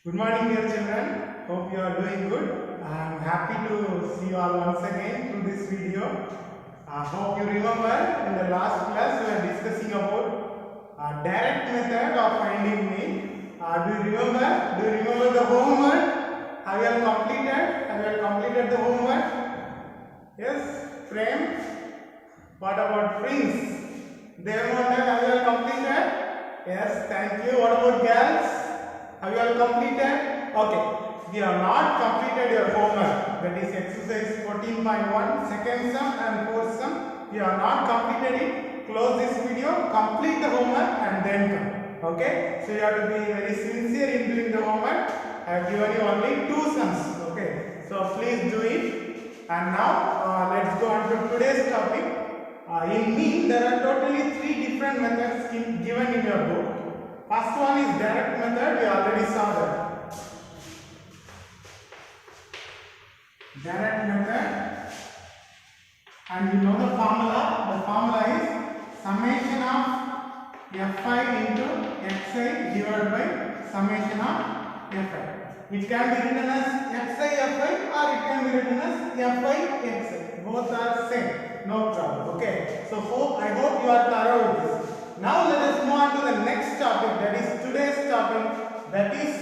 Good morning, dear children. Hope you are doing good. I am happy to see you all once again through this video. I hope you remember in the last class we were discussing about direct method of finding mean. Do you remember? Do you remember the homework? Have you all completed? Have you all completed the homework? Yes. Frame. What about Prince? Devamonde, have you all completed? Yes. Thank you. What about girls? Have you all completed? Okay. If you have not completed your homework, that is exercise 14.1, second sum and fourth sum. If you have not completed it, close this video, complete the homework and then come. Okay. So you have to be very sincere in doing the homework. I have given you only two sums. Okay. So please do it. And now let's go on to today's topic. In mean, there are totally three different methods given in your book. First one is direct method, we already saw that. Direct method, and you know the formula. The formula is summation of fi into xi divided by summation of fi. It can be written as xi fi or it can be written as fi xi. Both are same, no problem. Okay. So I hope you are thorough with this. Now let us move on to the next topic, that is today's topic, that is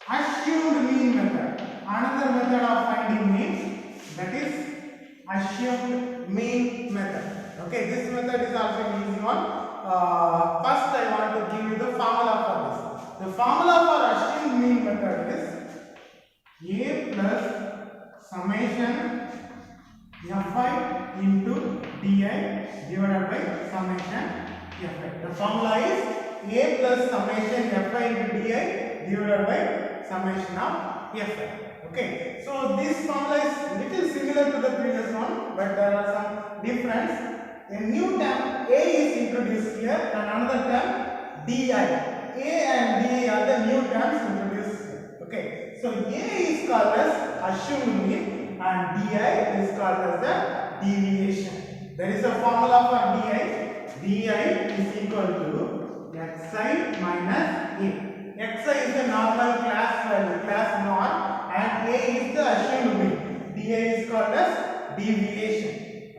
assumed mean method. Another method of finding mean, that is assumed mean method. Okay, this method is also an easy one. First I want to give you the formula for this. The formula for assumed mean method is a plus summation fi into di divided by summation fi. The formula is a plus summation fi into di divided by summation of fi. Okay, so this formula is little similar to the previous one, but there are some difference. A new term a is introduced here and another term di. A and di are the new terms introduced here. Okay, so a is called as assumed mean and di is called as the deviation. There is a formula for di. Di is equal to xi minus a. Xi is the normal class value, class norm, and a is the assumed mean. Di is called as deviation.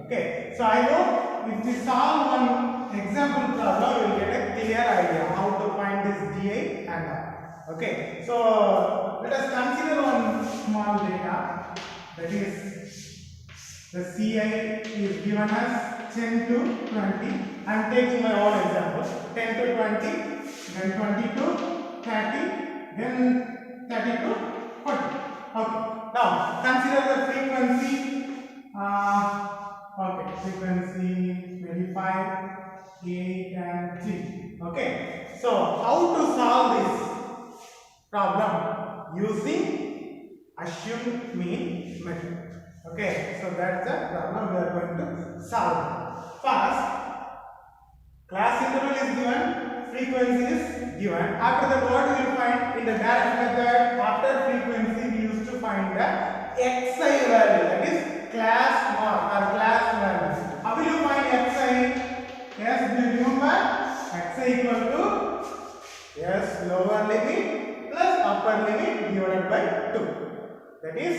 Okay, so I hope if we solve one example problem, you will get a clear idea how to find this di and all. Okay, so let us consider one small data. That is, the Ci is given as 10 to 20. I am taking my own example. 10 to 20, then 20 to 30, then 30 to 40. Okay. Now consider the frequency. Frequency 25, 8, and 3. Okay. So how to solve this problem? Using assumed mean method. Okay, so that's the problem we are going to solve. First, class interval is given, frequency is given. After that, what we will find in the direct method? After frequency, we used to find the xi value, that is class norm or class value. How will you find xi? Yes, do you remember? Xi equal to lower limit plus upper limit divided by 2. That is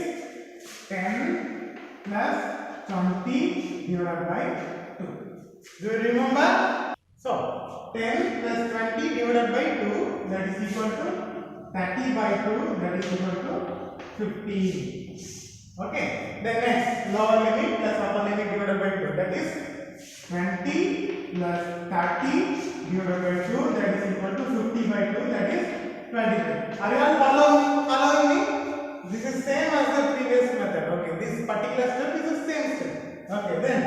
10 plus 20 divided by 2. Do you remember? So 10 plus 20 divided by 2, that is equal to 30 by 2, that is equal to 15. Okay. Then next, lower limit plus upper limit divided by 2, that is 20 plus 30 divided by 2, that is equal to 50 by 2, that is 23. Are you all following me? This is same as the previous method. Okay, this particular step is the same step. Okay, then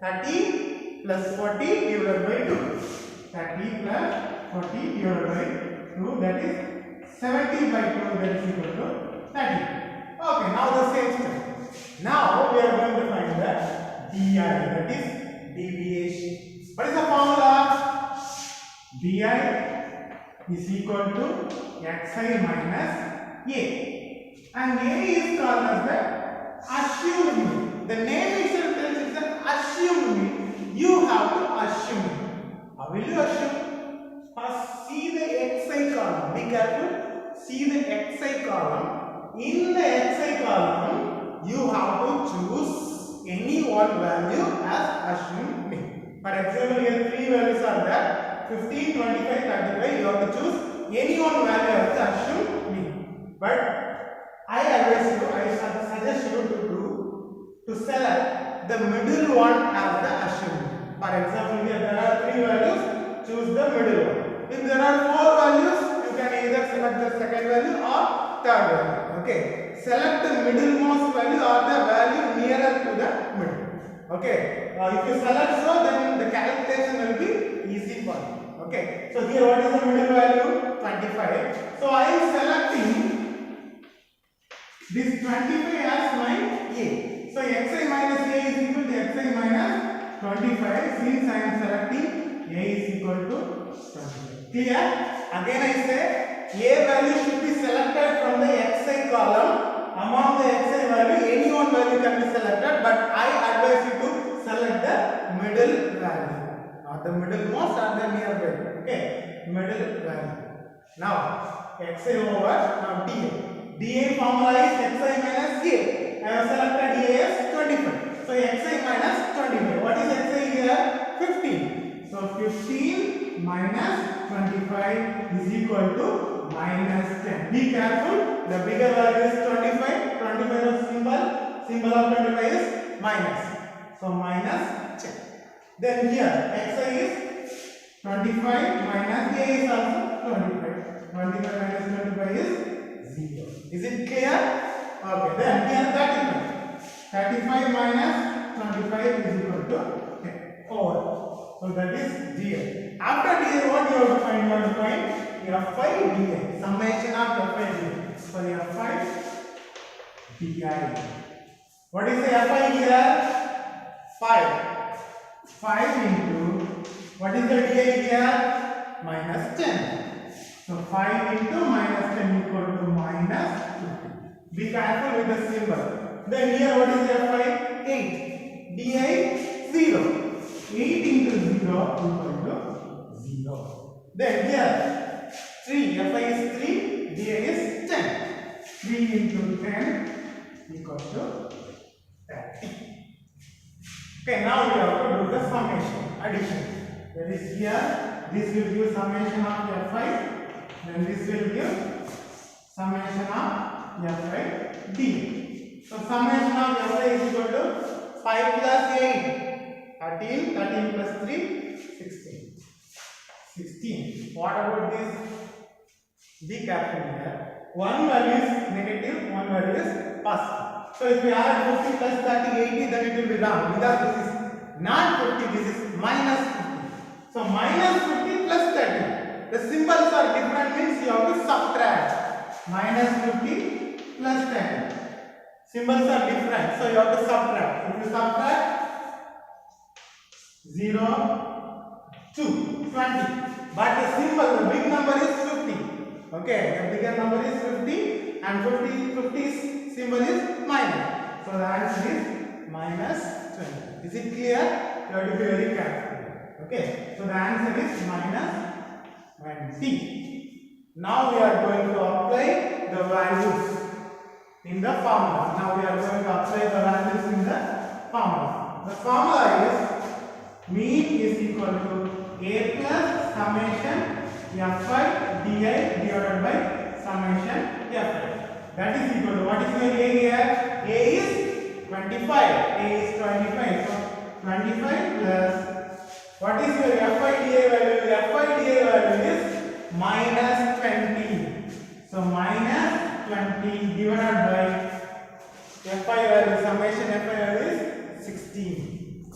30 plus 40 divided by 2. 30 plus 40 divided by 2, that is 70 by 2, that is equal to 30. Okay, now the same step. Now we are going to find the di, that is deviation. What is the formula? Di is equal to xi minus a. And a is called as the assumed mean. The name itself tells it's an assumed mean. You have to assume. How will you assume? First see the xi column. Be careful. see the xi column. In the xi column, you have to choose any one value as assumed mean. For example, here three values are there: 15, 25, 35. You have to choose any one value as the assumed mean. But I advise you, I suggest you to select the middle one as the assumed. For example, here there are three values. Choose the middle one. If there are four values, you can either select the second value or third value. Okay. Select the middlemost value or the value nearer to the middle. Okay. If you select so, then the calculation will be easy for you. Okay. So here, what is the middle value? 25. So I am selecting this 25 as my A. So xi minus A is equal to xi minus 25. Since I am selecting A is equal to 25. Clear? Again I say A value should be selected from the xi column. Among the xi value, any one value can be selected, but I advise you to select the middle value, or the middlemost or the nearby. Okay, middle value. Now xi over now dA. dA formula is xi minus A. I have selected dA as 25. So xi minus 25. What is xi here? 15. So 15 minus 25 is equal to minus 10. Be careful. The bigger value is 25. 25 is symbol of 25 is minus. So minus 10. Then here xi is 25 minus A is also 25. 25 minus 25 is 0. Is it clear? Okay. Then here 35 minus 25 is equal to 10 over. So that is dA. After dA, what you have to find? You have to find fi dA. Summation of fi dA. So fi dI. What is the fi here? 5. 5 into what is the dA here? Minus 10. So 5 into minus 10 equal to minus 50. Be careful with the symbol. Then here what is fi? 8. dI 0. 8 into 0 equal to 0. Then here 3. fi is 3. dA is 10. 3 into 10 equal to 30. Okay, now we have to do the summation, addition. That is here, this will give summation of fi, then this will give summation of fi dA. So summation of fi is equal to 5 plus 8. 13, 13 plus 3, 16. 16. What about this? Be careful here. One value is negative, one value is positive. So if we add 50 plus 30, 80, then it will be wrong. Because this is not 50, this is minus 50. So minus 50 plus 30. The symbols are different, means you have to subtract. Minus 50 plus 30. Symbols are different, so you have to subtract. If you subtract 0, 2, 20. But the symbol, the big number is 50. Okay, the bigger number is 50 and 50's symbol is minus. So the answer is minus 20. Is it clear? You have to be very careful. Okay, so the answer is minus 20. Now we are going to apply the values in the formula. Now we are going to apply the values in the formula. The formula is mean is equal to A plus summation fi dI divided by summation fi. That is equal to, what is your A here? A is 25. A is 25. So 25 plus, what is your fi dI value? Fi dI value is minus 20. So minus 20 divided by fi value, summation fi value is 16.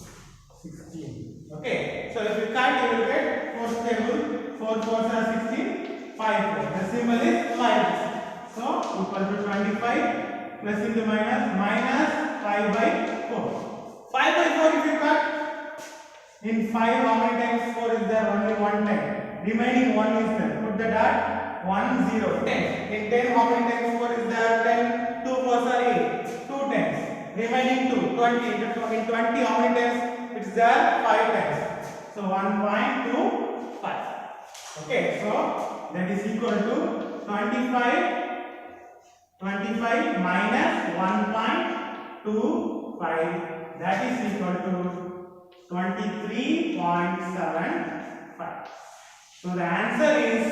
16. Okay. So if you cut, you will get 4th table. 4 4s are 16. 5 4. The symbol is minus. So equal to 25 plus into minus, minus 5 by 4. 5 by 4 if you cut, in 5 how many times 4 is there? Only one time. Remaining 1 is there. Put the dot, 1 0 10. In 10 how many times 4 is there? 10. 2 4s are 8. 2 times. Remaining 2. 20. In 20 how many times? It's there 5 times. So 1.25. Okay, so that is equal to 25 minus 1.25, that is equal to 23.75. So the answer is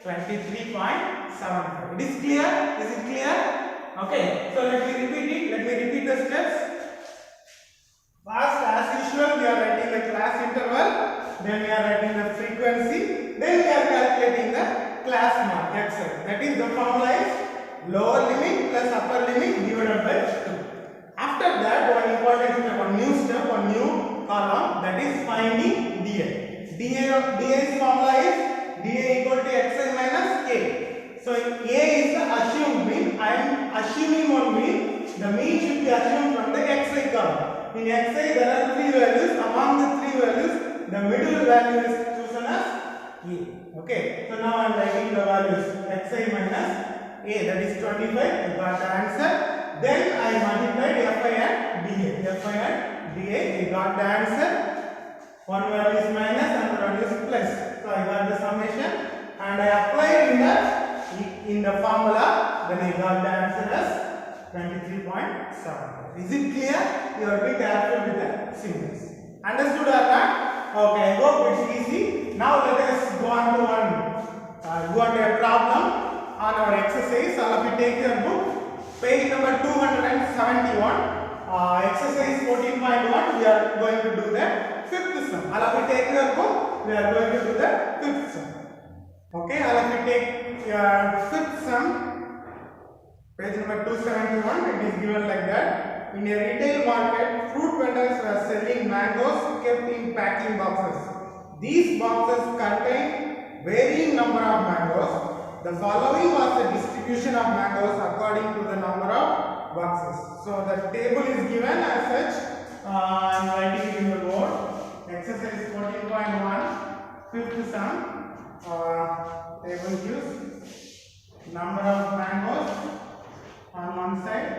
23.75. It is clear? Is it clear? Okay. So let me repeat it. Let me repeat the steps. First, as usual, we are writing the class interval. Then we are writing the frequency. Then we are calculating the class mark xi. That is, the formula is lower limit plus upper limit divided by 2. After that, one important step, one new step, one new column, that is finding dA. dA's formula is dA equal to xi minus a. So a is the assumed mean. I am assuming one mean. The mean should be assumed from the xi column. In xi there are 3 values. Among the 3 values, the middle value is chosen as a. Okay. So now I am writing the values xi minus a, that is 25. I got the answer. Then I multiplied fi and dA. Fi and dA. I got the answer. One value is minus and one value is plus. So I got the summation and I applied in the formula. Then I got the answer as 23.7. Is it clear? You have to be careful with the symbols. Understood or not? Okay, I hope it's easy. Now let us go on to a problem on our exercise. All of you take your book, page number 271, exercise 14.1. We are going to do the fifth sum. All of you take your book. We are going to do the fifth sum. Okay, all of you take your fifth sum. Page number 271. It is given like that. In a retail market, fruit vendors were selling mangoes kept in packing boxes. These boxes contain varying number of mangoes. The following was the distribution of mangoes according to the number of boxes. So the table is given as such. I am writing it in the board. Exercise 14.1, fifth sum. Table gives number of mangoes on one side,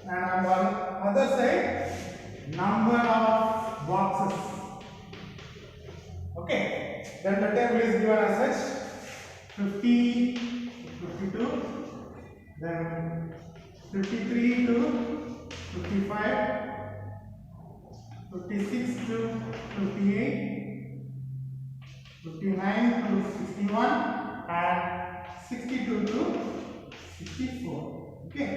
and on one other side, number of boxes. Okay. Then the table is given as such: 50, 52, then 53 to 55, 56 to 58, 59 to 61, and 62 to 64. Okay.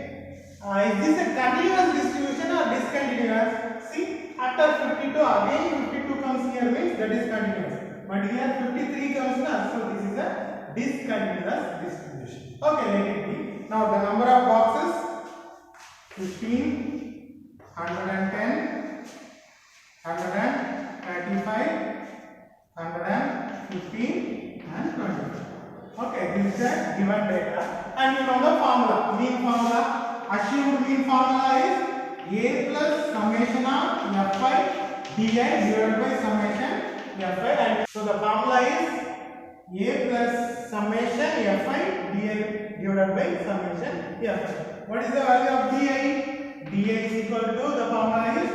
Is this a continuous distribution or discontinuous? See, after 52, again 52 comes here, means that is continuous. But here 53 comes now, so this is a discontinuous distribution. Okay, let it be. Now the number of boxes: 15, 110, 135, 115, and 20. Okay, this is the given data, and you know the formula. Mean formula, assumed mean formula is a plus summation of fi di divided by summation fi, and so the formula is a plus summation fi di divided by summation fi. What is the value of di? Di is equal to, the formula is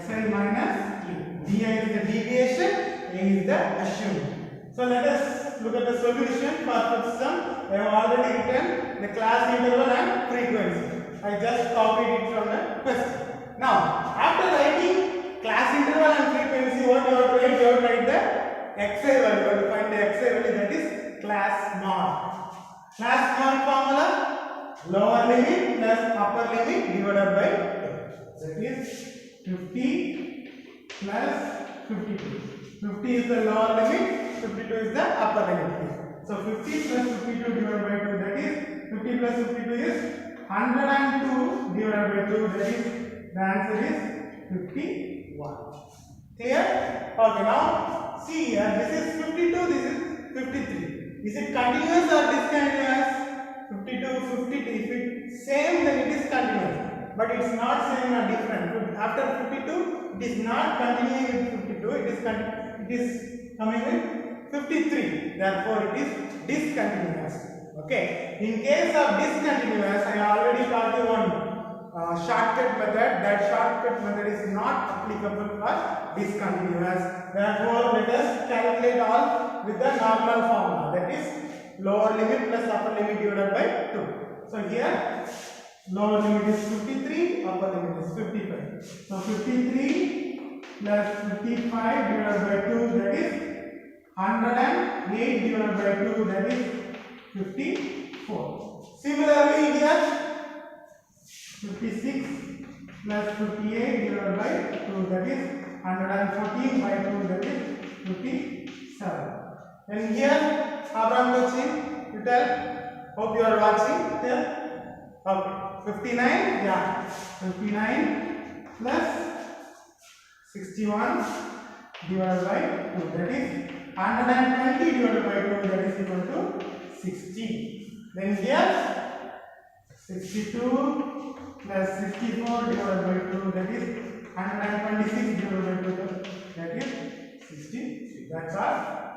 xi minus e. Di is the deviation, a is the assumed. So let us look at the solution for fifth sum. I have already written the class interval and frequency. I just copied it from the question. Now, after writing class interval and frequency, what you have to write? You have to write the xi value. You have to find the xi value, that is class mark. Class mark formula: lower limit plus upper limit divided by 2. That is 50 plus 52. 50 is the lower limit, 52 is the upper limit. So 50 plus 52 divided by 2, that is 50 plus 52 is 102 divided by 2, that is the answer is 51. Clear? Okay, now see here, this is 52, this is 53. Is it continuous or discontinuous? 52, 52. If it is same, then it is continuous. But it is not same or different. After 52, it is not continuing with 52. It is coming with 53. Therefore, it is discontinuous. Okay. In case of discontinuous, I already taught you one shortcut method. That shortcut method is not applicable for discontinuous. Therefore, let us calculate all with the normal formula. That is lower limit plus upper limit divided by 2. So here lower limit is 53, upper limit is 55. So 53 plus 55 divided by 2, that is 108 divided by 2, that is 54. Similarly here 56 plus 58 divided by 2, that is 114 by 2, that is 57. And here Abraham Kochi, you tell, hope you are watching here. Okay, 59, yeah, 59 plus 61 divided by 2, that is 120 divided by 2, that is equal to 60. Then here 62 plus 64 divided by 2, that is 126 divided by 2, that is 63. That's our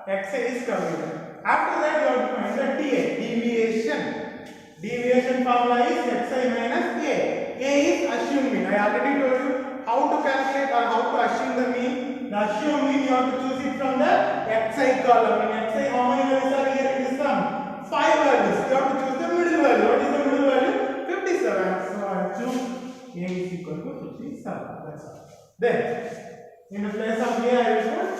exercise is completed. After that you have to find the TA, deviation. Deviation formula is xi minus a. A is assumed mean. I already told you how to calculate or how to assume the mean. The assumed mean you have to choose it from the xi column. In xi, how many values are here? It is some 5 values. You have to choose the middle value. What is the middle value? 57. So I choose a is equal to 57. That's all. Then in the place of a I will put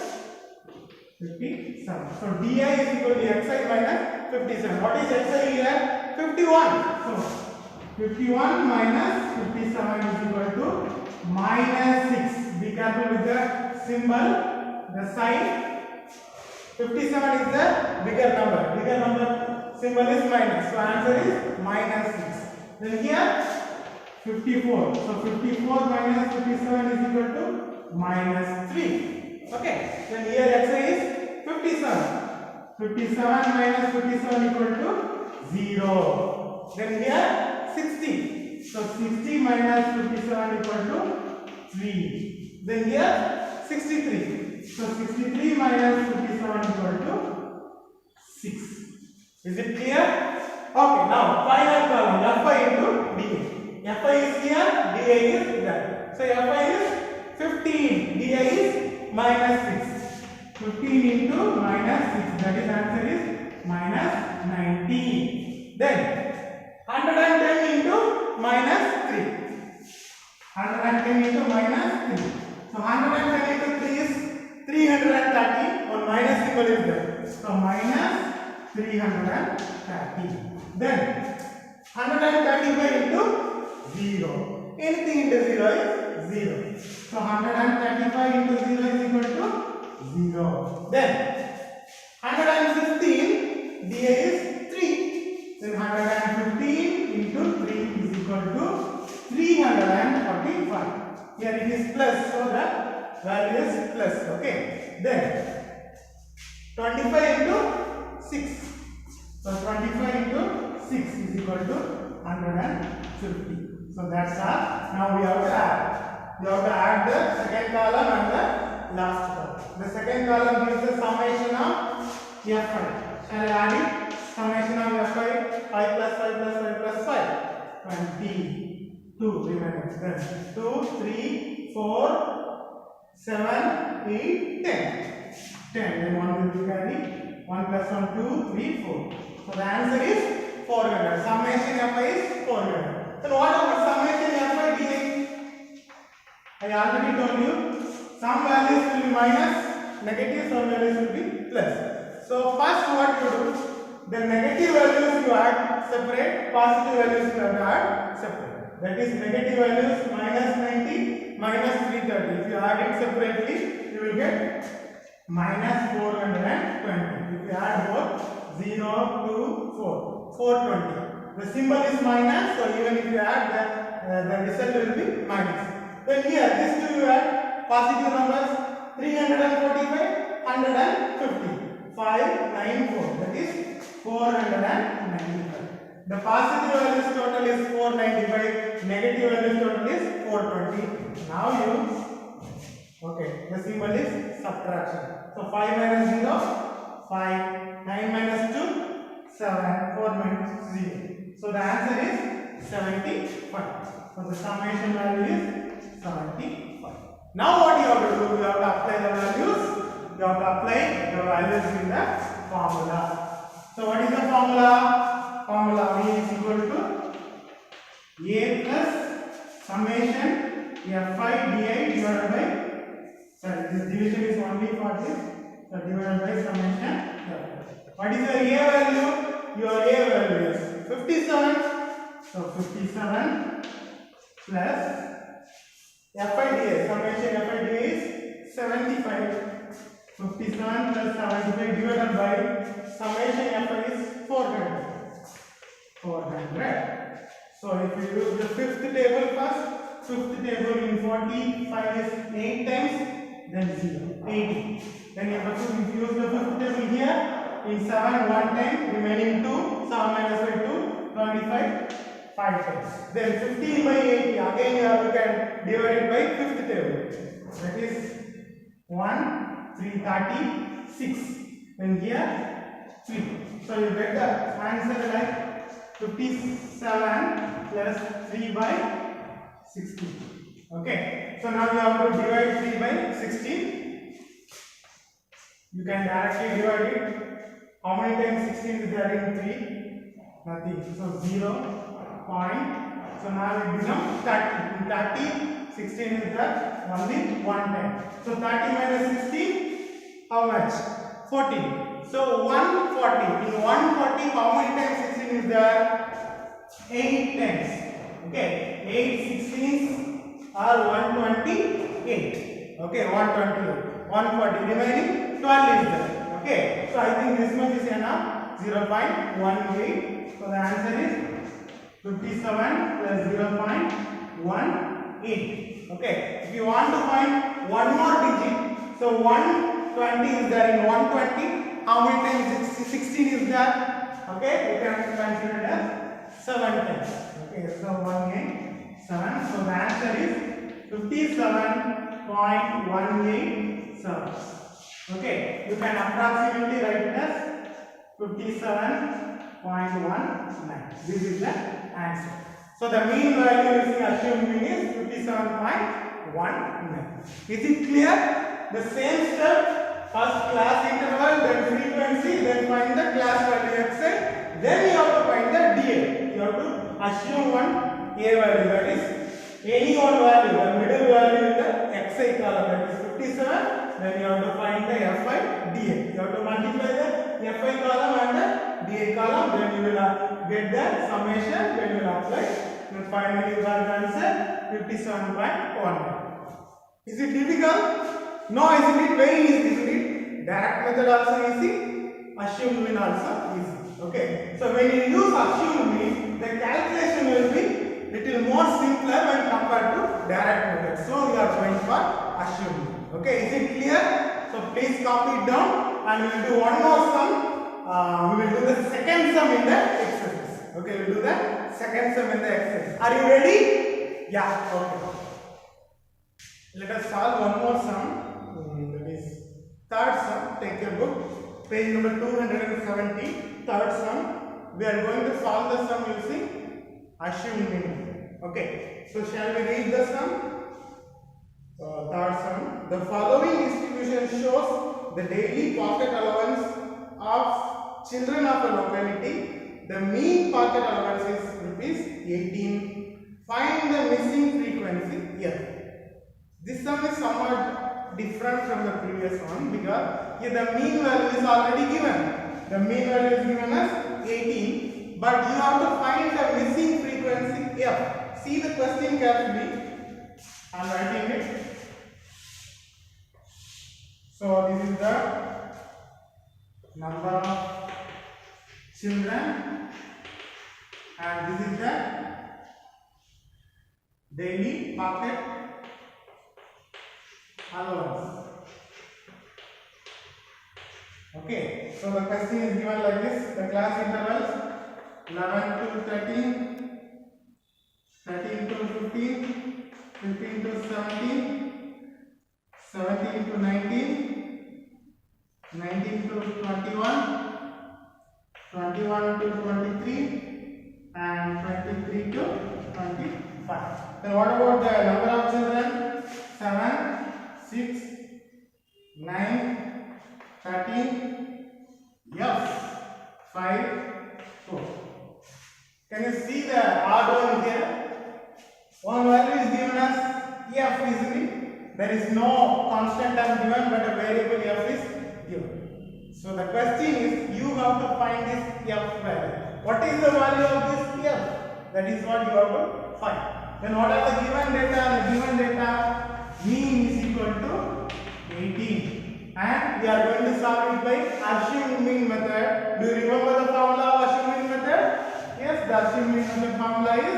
57. So di is equal to xi minus 57. What is xi here? 51. So 51 minus 57 is equal to minus 6. Be careful with the symbol, the sign. 57 is the bigger number. Bigger number symbol is minus. So answer is minus 6. Then here 54. So 54 minus 57 is equal to minus 3. Okay. Then here xi is 57. 57 minus 57 equal to 0. Then here 60. So 60 minus 57 equal to 3. Then here 63. So 63 minus 57 equal to 6. Is it clear? Okay. Now final column fi into dA. Fi is here, dA is there. So fi is 15. dA is minus 6. 15 into minus 6. That is answer is minus 90. Then 110 into minus 3. 110 into minus 3. So 110 into 3 is 330. One minus symbol is there. So minus 330. Then 135 into 0. Anything into 0 is 0. So 135 into 0 is equal to 0. Then 115, dA is 3. Then 115 into 3 is equal to 345. Here it is plus, so the value is plus. Okay. Then 25 into 6. So 25 into 6 is equal to 150. So that's our. Now we have to add. We have to add the second column and the last column. The second column gives the summation of Fi. Shall I add it? Summation of Fi, 5 plus 5 plus 5 plus 5. 22 remains. Then 2, 3, 4, 7, 8, 10. 10. Then 1 will be carried. 1 plus 1, 2, 3, 4. So the answer is 400. Summation Fi is 400. Then what about summation Fi dA? I already told you some values will be minus, negative, some values will be plus. So first what you do, the negative values you add separate, positive values you have to add separate. That is negative values minus 90, minus 330. If you add it separately, you will get minus 420. If you add both 0 to 4, 420. The symbol is minus, so even if you add the result will be minus. Then here, these two you add positive numbers 345, 150. 594, that is 495. The positive values total is 495, negative values total is 420. Now you, okay, the symbol is subtraction. So 5 minus 0, 5, 9 minus 2, 7, 4 minus 0. So the answer is 75. So the summation value is 75. Now what you have to do, you have to apply the values. You have to apply the values in the formula. So what is the formula? Formula V is equal to A plus summation Fi di divided by, sorry, this division is only for this, so divided by summation F. What is your A value? Your A value is 57. So 57 plus FIDA, summation FIDA is 75. 57 plus 75 divided by summation FI is 400. 400. So if you use the fifth table first, fifth table in 45 is 8 times, then 0, 80. Then you have to use the fifth table here, in 7 1 time, remaining 2, 7 minus by 2, 25, 5 times. Then 15 by 80, again you can divide it by fifth table. That is 1, 336. Then here 3. So you get the answer like 57 plus 3 by 16. Okay. So now you have to divide 3 by 16. You can directly divide it. How many times 16 is there in 3? Nothing. So 0. Point. So now it becomes 30. In 30, 16 is there only one time. So 30 minus 16, how much? 14. So 140. In 140, how many times 16 is there? 8 times. Okay. 8 16s are 128. Okay. 128. 140. Remaining 12 is there. Okay. So I think this much is enough. 0.18. So the answer is 57 plus 0.18. Okay. If you want to find one more digit, so 120 is there in 120. How many times 16 is there? Okay. You can consider it as 7 times. Okay. So 187. So the answer is 57.187. Okay. You can approximately write it as 57.19. This is the answer. So the mean value using assumed mean is 57.19. Is it clear? The same step, first class interval, then frequency, then find the class value xi, then you have to find the dA. You have to assume one a value, that is any one value, the middle value in the xi column, that is 57. Then you have to find the Fi dA. You have to multiply the Fi column and the dA column, then you will get the summation, then you will apply. Then finally you got the answer 57.1. Is it difficult? No, isn't it? Very easy, isn't it? Direct method also easy, assumed mean also easy. Okay. So when you use assumed mean, the calculation will be little more simpler when compared to direct method. So we are going for assumed mean. Okay, is it clear? So please copy it down and we will do one more sum. We will do the second sum in the exercise. Okay, we will do the second sum in the exercise. Are you ready? Yeah, okay. Let us solve one more sum. That is third sum. Take your book. Page number 270. Third sum. We are going to solve the sum using assumed mean. Okay. So shall we read the sum? Third sum. The following distribution shows the daily pocket allowance of children of a locality. The mean pocket allowance is ₹18. Find the missing frequency here. This sum is somewhat different from the previous one because here the mean value is already given. The mean value is given as 18, but you have to find the missing frequency f. See the question carefully. I am writing it. So this is the number of children and this is the daily pocket allowance. Okay, so the question is given like this. The class intervals 11 to 13, 13 to 15, 15 to 17, 17 to 19, 19 to 21, 21 to 23, and 23 to 25. Then what about the number of children? 7, 6, 9, 13, F. 5, 4. Can you see the odd one here? One value is given as f, isn't it? There is no constant term given, but a variable f is given. So the question is, you have to find this f value. What is the value of this f? That is what you have to find. Then what are the given data? The given data, mean is equal to 18. And we are going to solve it by assumed mean method. Do you remember the formula of assumed mean method? Yes, the assumed mean method formula is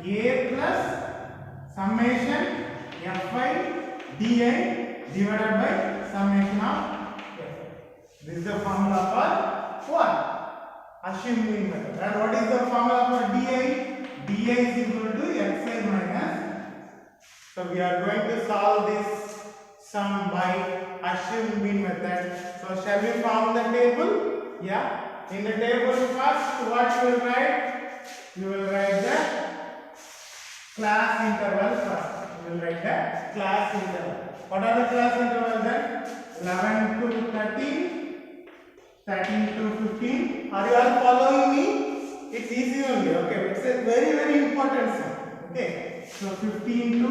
a plus summation fi di divided by summation of f. This is the formula for what? Assumed mean method. And what is the formula for di? di is equal to xi minus. So we are going to solve this sum by assumed mean method. So shall we form the table? Yeah. In the table first, what you will write? You will write the class interval first. You will write the class interval. What are the class intervals then? 11 to 13, 13 to 15. Are you all following me? It's easy only. Okay. It's a very important sum. Okay. So 15 to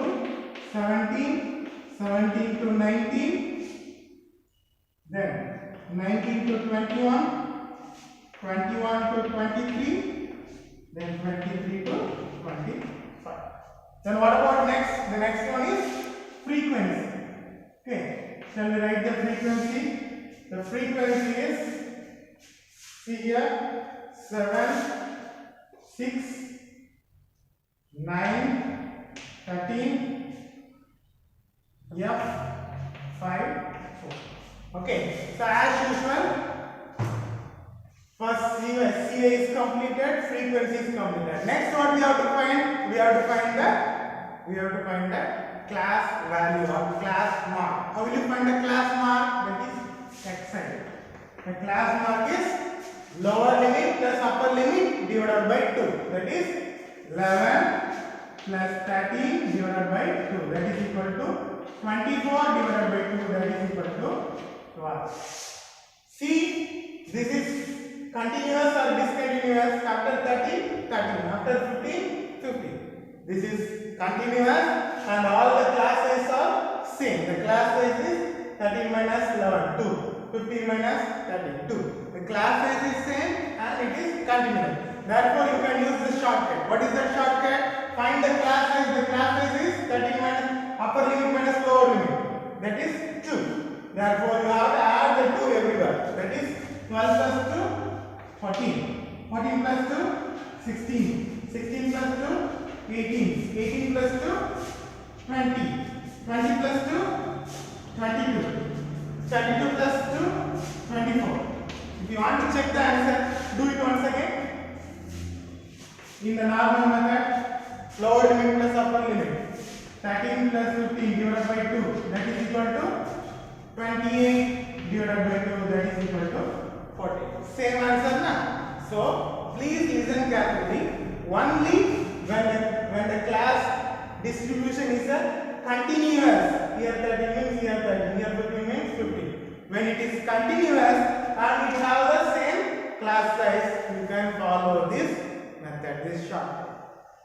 17, 17 to 19, then 19 to 21, 21 to 23, then 23 to 25. Then what about next? The next one is frequency. Okay, shall we write the frequency? The frequency is, see here, 7, 6, 9, 13, F, 5, 4. Okay, so as usual, first CA is completed, frequency is completed. Next, what we have to find? We have to find the class value or class mark. How will you find the class mark? That is xi. The class mark is lower limit plus upper limit divided by 2. That is 11 plus 13 divided by 2. That is equal to 24 divided by 2. That is equal to 12. See, this is continuous or discontinuous. After 13, 13. After 15, 15. This is continuous and all the class sizes are same. The class size is 13 minus 11, 2. 15 minus 13, 2. The class size is same and it is continuous. Therefore, you can use the shortcut. What is the shortcut? Find the class size. The class size is 13 minus upper limit minus lower limit. That is 2. Therefore, you have to add the 2 everywhere. That is 12 plus 2, 14. 14 plus 2, 16. 16 plus 2, 18. 18 plus 2, 20. 20 plus 2, 22. 22 plus 2, 24. If you want to check the answer, do it once again. In the normal method, lower limit plus upper limit. 13 plus 15 divided by 2, that is equal to 28 divided by 2, that is equal to 40. Same answer na? So, please listen carefully. Only when the class distribution is a continuous, here 13 means here 13, here 15 means 15. When it is continuous and it have the same class size, you can follow this method, this shortcut.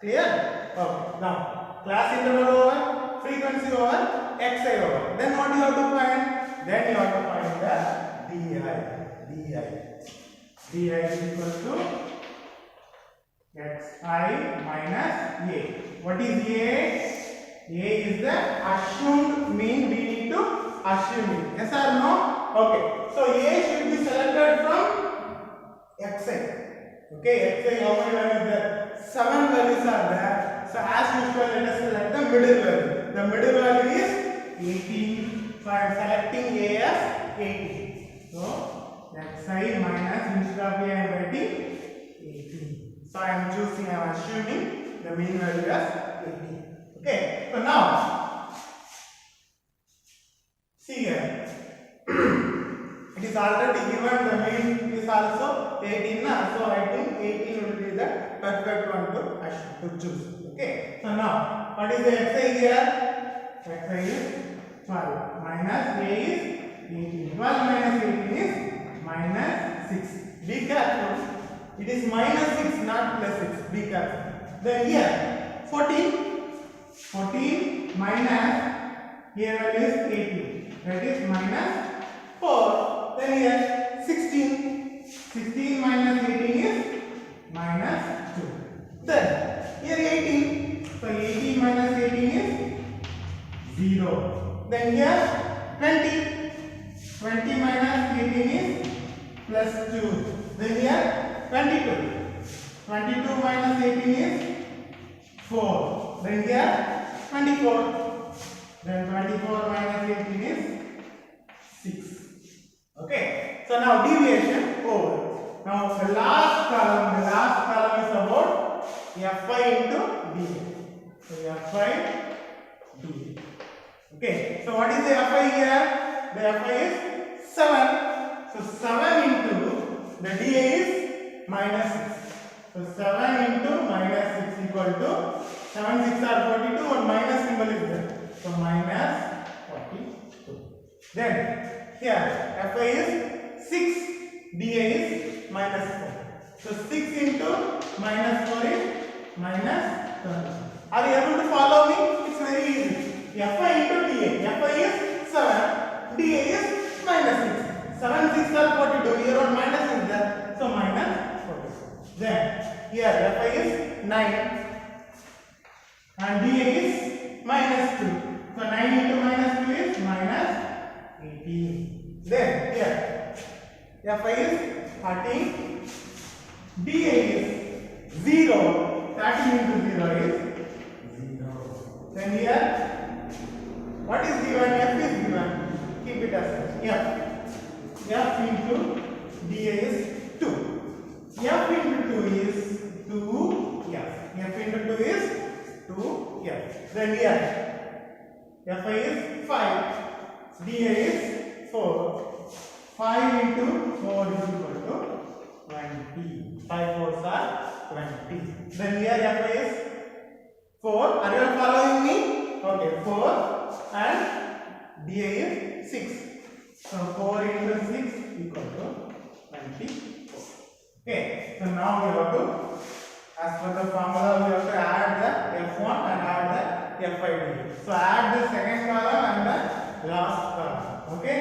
Clear? Okay. Now, class interval over, frequency over, xi over. Then what you have to find? Then you have to find the di. Di is equal to xi minus a. What is a? A is the assumed mean. We need to assume it. Yes or no? Okay. So a should be selected from xi. Okay, xi, how many values there? 7 values are there. So as usual, let us select the middle value. The middle value is 18. So I am selecting a as 18. So xi minus, instead of a I am writing 18. So I am choosing, I am assuming the mean value as 18. Okay, so now see here. It is already given, the mean is also 18 na? So I think 18 will be the perfect one to choose. Okay, so now what is the xi here? Xi is 12 minus a is 18. 12 minus 18 is minus 6. Be careful. It is minus 6, not plus 6. Be careful. Then here 14 minus here value is 18. That is minus 4. Then here 16 minus 18 is minus 2. Then here 18. So 18 minus 18 is 0. Then here 20 minus 18 is plus 2. Then here 22 minus 18 is 4. Then here 24. Then 24 minus 18 is 6. Okay. So now deviation over. Now the last column is about Fi into dA. So Fi dA. Okay. So what is the Fi here? The Fi is 7. So 7 into the dA is minus 6. So 7 into minus 6 equal to 7 6 are 42 and minus symbol is there. So minus 42. Then here Fi is 6, dA is minus 4. So 6 into minus 4 is minus 30. Are you able to follow me? It's very easy. Fi into dA. Fi is 7, dA is minus 6. 7 6 are 42. Here on minus is there. So minus 42. Then here Fi is 9 and dA is minus 2. So 9 into minus 2 is minus 18. Then here Fi is 13, dA is 0. 13 into 0 is 0. Then here what is given? F is given. Keep it as F. F into dA is 2. F into 2 is 2F. F into 2 is 2F. Then here Fi is 5. dA is 4. 5 into 4 is equal to 20. 5 4s are 20. Then here Fi is 4. Are you following me? Okay, 4 and dA is 6. So 4 into 6 equal to 24. Okay, so now we have to, as per the formula, we have to add the F1 and add the Fi. So add the second column and the last column. Okay.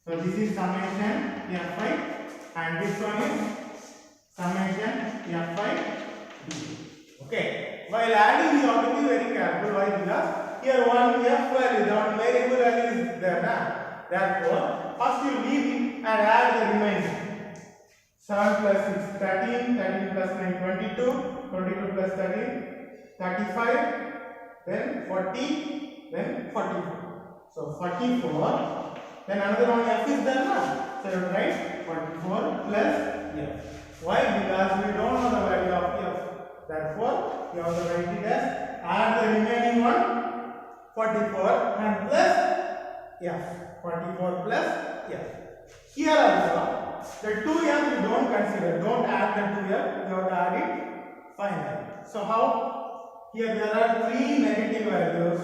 So this is summation Fi and this one is summation Fi d. Okay. While adding you have to be very careful. Why? Because here one F value, the one variable value is there. Therefore, first you leave it and add the remaining. 7 plus 6, 13, 13 plus 9, 22, 22 plus 13, 35, then 40, then 44. So 44, then another one F is there now. So you write 44 plus F. Why? Because we don't know the value of F. Therefore, you have to write it as add the remaining one 44 and plus F. 44 plus F. Here also, the 2F you don't consider. Don't add the 2F. You have to add it finally. So how? Here there are 3 negative values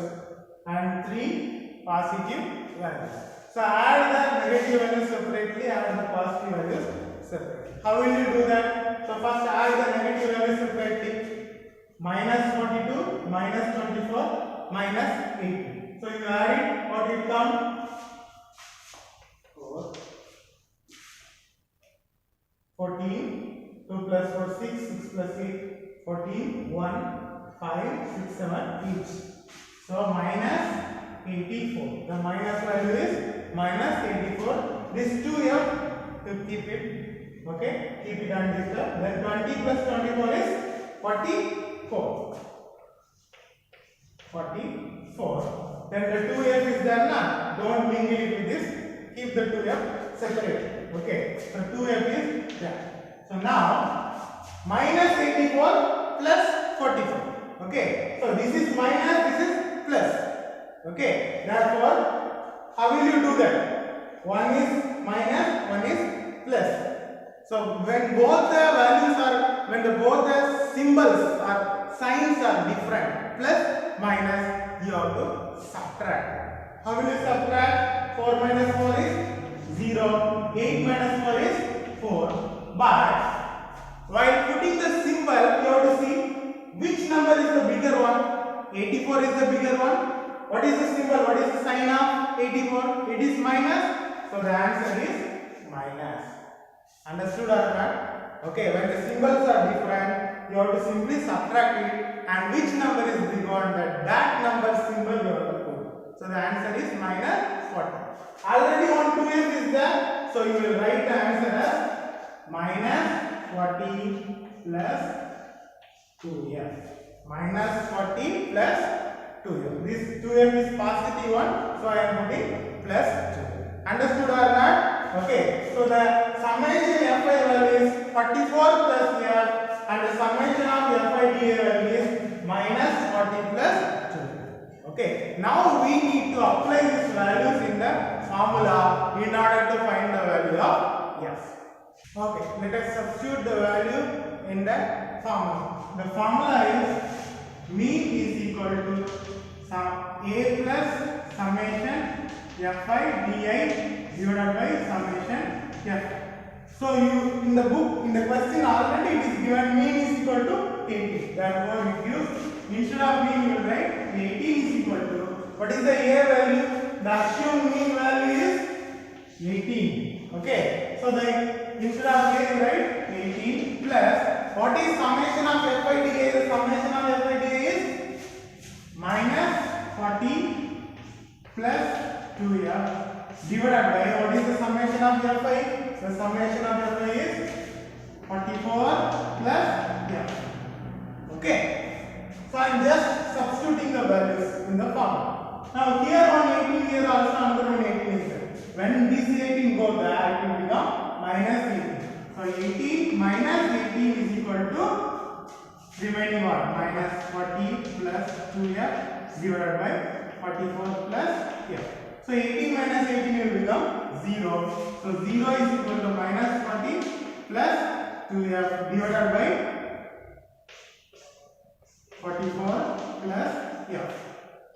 and 3 positive values. So add the negative values separately, add the positive values separately. How will you do that? So first add the negative values separately. Minus 42, minus 24, minus 18. So you add it, what will come? 14, 2 plus 4, 6, 6 plus 8, 14, 1, 5, 6, 7 each. So minus 84. The minus value is minus 84. This 2F to keep it. Okay, keep it on this term. Then 20 plus 24 is 44. 44. Then the 2F is there now. Don't mingle it with this. Keep the 2F separate. Okay, so 2F is there. So now minus 84 plus 44. Okay, so this is minus, this is plus. Okay, therefore, how will you do that? One is minus, one is plus. So when both the values are, when both the symbols or signs are different, plus, minus, you have to subtract. How will you subtract? 4 minus 4 is 0. 8 minus 4 is 4. But While putting the symbol, you have to see which number is the bigger one. 84 is the bigger one. What is the symbol? What is the sign of 84? It is minus. So the answer is minus. Understood or not? Okay, when the symbols are different, you have to simply subtract it, and which number is bigger, that number symbol you have to put. So the answer is minus 40. Already on 2f is there, so you will write the answer as minus 40 plus 2f. Minus 40 plus 2f. This 2f is positive one, so I am putting plus 2. Understood or not? Okay. So the summation fi value is 44 plus f, and the summation of fi dA value is minus 40 plus 2. Okay. Now we need to apply these values in the formula in order to find the value of f. Okay. Let us substitute the value in the formula. The formula is mean is equal to a plus summation fi di divided by summation f. So you in the book, in the question already it is given mean is equal to 18. Therefore it gives, instead of mean you will write 18 is equal to, what is the a value? The assumed mean value is 18. Okay. So the instead of a you write 18 plus, what is summation of fi dA? The summation of fi dA is minus 40 plus 2f divided by, what is the summation of fi? The summation of fi is 44 plus f. Okay. So I am just substituting the values in the formula. Now here 118, here also another 118 is there. When this 18 go there, it will become minus 18. So 18 minus 18 is equal to remaining what? Minus 40 plus 2f divided by 44 plus f. So 18 minus 18 will become 0. So 0 is equal to minus 40 plus 2f divided by 44 plus f.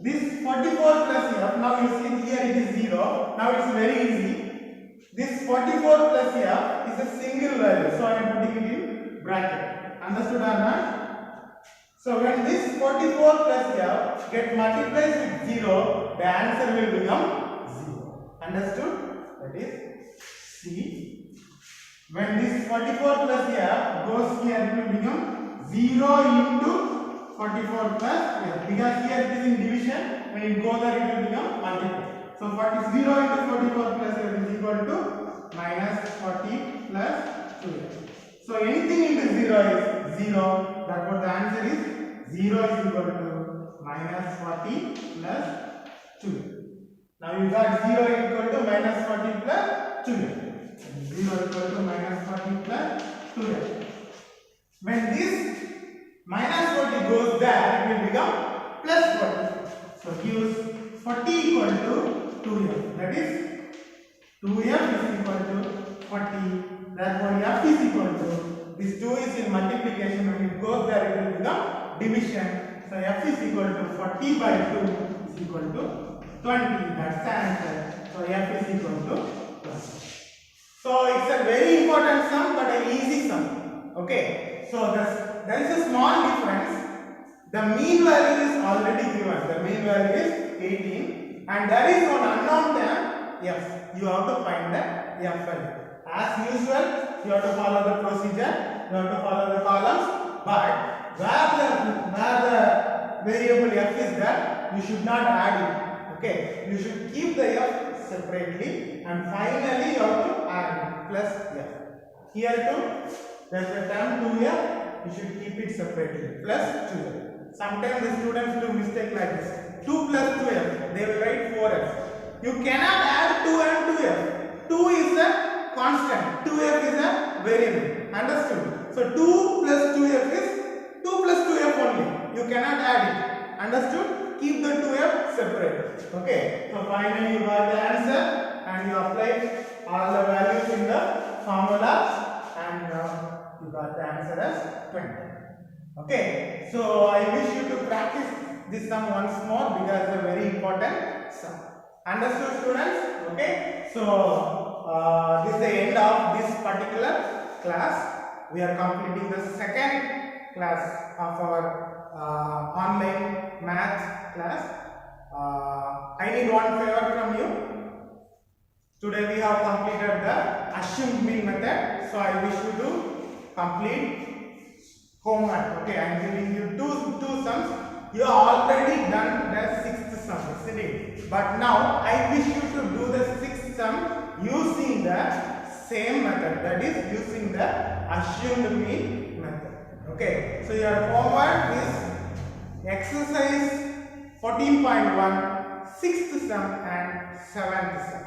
This 44 plus f, now you see here it is 0. Now it is very easy. This 44 plus f is a single value. So I am putting it in bracket. Understood or not? So when this 44 plus f get multiplied with 0, the answer will become 0. Understood? That is C. When this 44 plus f goes here, it will become 0 into 44 plus f, because here it is in division. When it goes there, it will become multiplied. So 0 into 44 plus f is equal to minus 40 plus 2f. So anything into 0 is 0. Therefore the answer is 0 is equal to minus 40 plus 2. Now you got 0 equal to minus 40 plus 2f. 0 equal to minus 40 plus 2f. When this minus 40 goes there, it will become plus 40. So gives 40 equal to 2f. That is 2f is equal to 40. Therefore f is equal to, this 2 is in multiplication. When it goes there, it will become division. So f is equal to 40 by 2 is equal to 20. That's the answer. So f is equal to 20. So it's a very important sum, but an easy sum. Okay. So there is a small difference. The mean value is already given. The mean value is 18, and there is one unknown term f. You have to find the f value. As usual, you have to follow the procedure. You have to follow the columns. But where the variable f is there, you should not add it. Okay. You should keep the f separately, and finally you have to add it plus f. Here too, there is a term 2f. You should keep it separately plus 2f. Sometimes the students do mistake like this. 2 plus 2f, they will write 4f. You cannot add 2 and 2f. 2 is a constant, 2f is a variable. Understood? So 2 plus 2f is 2 plus 2f only. You cannot add it. Understood? Keep the 2f separate. Okay. So finally you got the answer, and you applied all the values in the formula, and you got the answer as 20. Okay, so I wish you to practice this sum once more, because it's a very important sum. Understood, students? Okay, so this is the end of this particular class. we are completing the second class of our online math class. I need one favor from you. Today we have completed the assumed mean method. So I wish you to complete homework. Okay, I am giving you two sums. You have already done the sixth sum, isn't it? But now I wish you to do the sixth sum using the same method, that is using the assumed mean method. Okay, so your homework is exercise 14.1, sixth sum and seventh sum.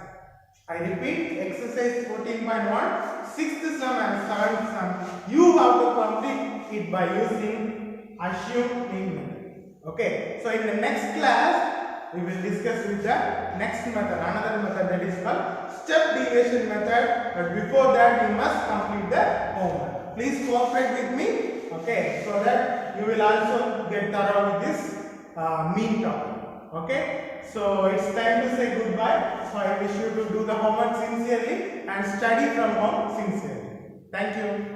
I repeat, exercise 14.1, sixth sum and seventh sum. You have to complete it by using assumed mean method. Okay, so in the next class, we will discuss with the next method, another method that is called step deviation method. But before that, you must complete the homework. Please cooperate with me, okay, so that you will also get thorough with this mean topic. Okay, so it's time to say goodbye. So I wish you to do the homework sincerely and study from home sincerely. Thank you.